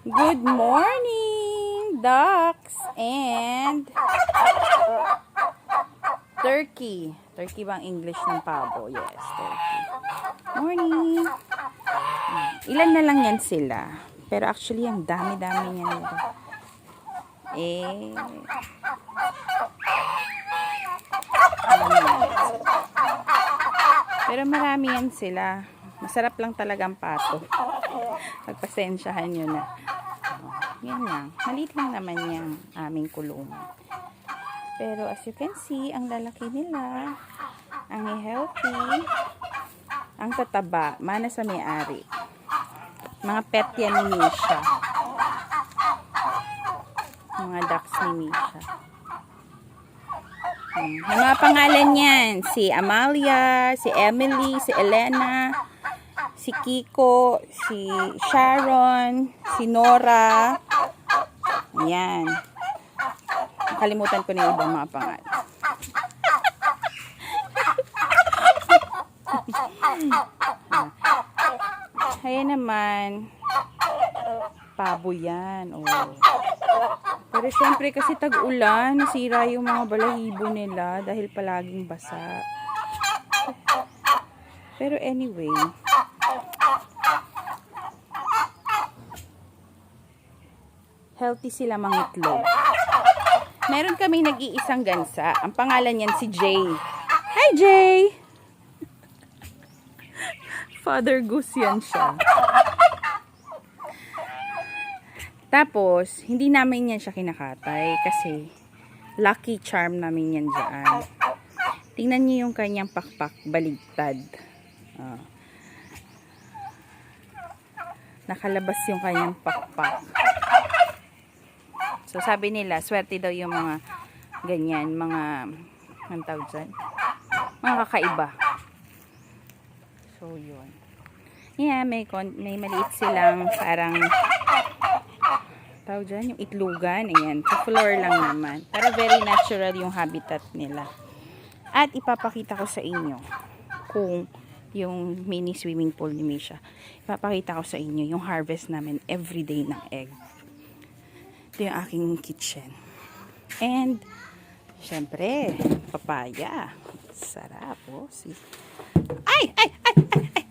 Good morning, ducks and turkey. Turkey bang English ng pabo? Yes, turkey. Morning. Ilan na lang yan sila. Pero actually, ang dami-dami niyan nila. Pero marami yan sila. Masarap lang talagang pato. Pagpasensyahan nyo na. Yan lang. Maliit lang naman yung aming kulungan. Pero as you can see, ang lalaki nila, ang healthy, ang tataba, mana sa may-ari. Mga pet yan ni Misha. Mga ducks ni Misha. Ang mga pangalan yan, si Amalia, si Emily, si Elena, si Kiko, si Sharon, si Nora. Ayan. Nakalimutan ko na yung ibang mga pangalan. Ayan naman. Pabo yan. Oh. Pero syempre kasi tag-ulan, nasira yung mga balahibo nila dahil palaging basa. Pero anyway, healthy sila mga itlog. Meron kaming nag-iisang gansa. Ang pangalan niyan si Jay. Hi, Jay! Father Goose yan siya. Tapos, hindi namin yan siya kinakatay kasi lucky charm namin yan dyan. Tingnan niyo yung kanyang pakpak, baligtad. Nakalabas yung kanyang pakpak. So, sabi nila, swerte daw yung mga ganyan, mga, anong tawag dyan? Mga kakaiba. So, yun. Yeah, may maliit silang parang, tawag dyan, yung itlugan. Ayan, sa floor lang naman. Pero very natural yung habitat nila. At ipapakita ko sa inyo kung yung mini swimming pool ni Misha. Ipapakita ko sa inyo yung harvest namin everyday ng egg. Ito yung aking kitchen. And, syempre, papaya. Sarap, oh. Ay!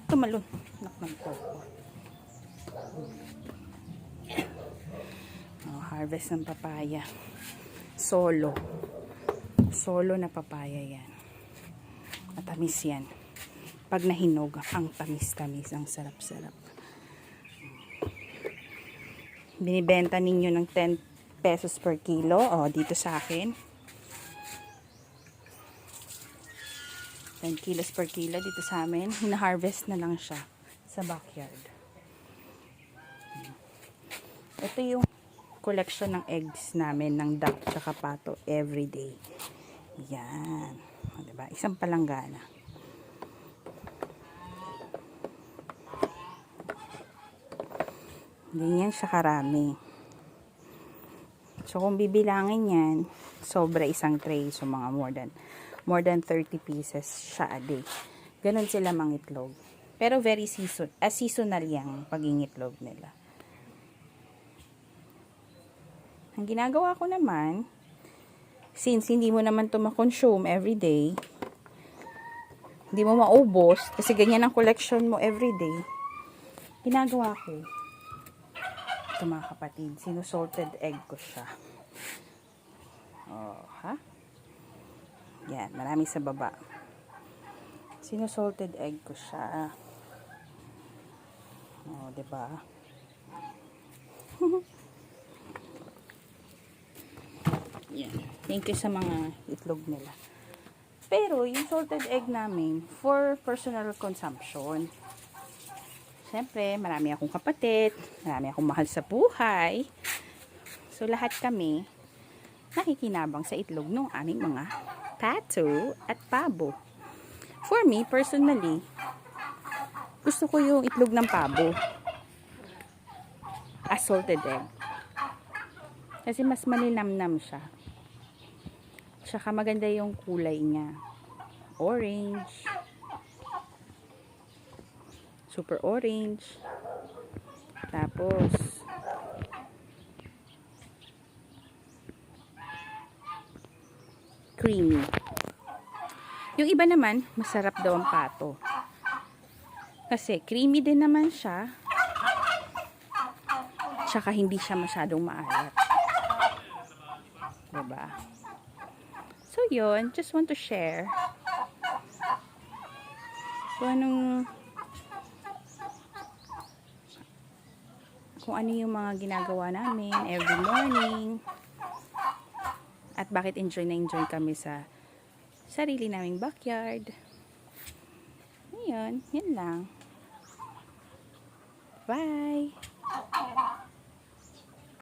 Tumalon. Nakman ko. Oh, harvest ng papaya. Solo na papaya yan. Matamis yan. Pag nahinog, ang tamis-tamis, ang sarap-sarap. Binibenta ninyo ng 10 pesos per kilo. O, dito sa akin. 10 kilos per kilo dito sa amin. Hina-harvest na lang siya sa backyard. Ito yung collection ng eggs namin ng duck tsaka pato everyday. Yan. O, diba? Isang palanggana. Ganyan siya karami. So, kung bibilangin yan, sobra isang tray. So, mga more than 30 pieces siya a day. Ganon sila mangitlog. Pero very seasonal yung pagingitlog nila. Ang ginagawa ko naman, since hindi mo naman ito ma-consume everyday, hindi mo maubos, kasi ganyan ang collection mo everyday, ginagawa ko, ito mga kapatid, sinusalted egg ko siya. Oh, ha? Yan, marami sa baba. Sinusalted egg ko siya. Oh, diba? Yan. Thank you sa mga itlog nila. Pero, yung salted egg namin, for personal consumption. Siyempre, marami akong kapatid, marami akong mahal sa buhay. So, lahat kami nakikinabang sa itlog ng aming mga pato at pabo. For me, personally, gusto ko yung itlog ng pabo as salted egg. Kasi mas malinamnam siya. Tsaka maganda yung kulay niya. Orange. Super orange. Tapos, creamy. Yung iba naman, masarap daw ang pato. Kasi creamy din naman siya. Tsaka hindi siya masyadong maalat. Diba? So yun, just want to share kung ano yung mga ginagawa namin every morning at bakit enjoy na enjoy kami sa sarili naming backyard. Ayun, yun lang. Bye!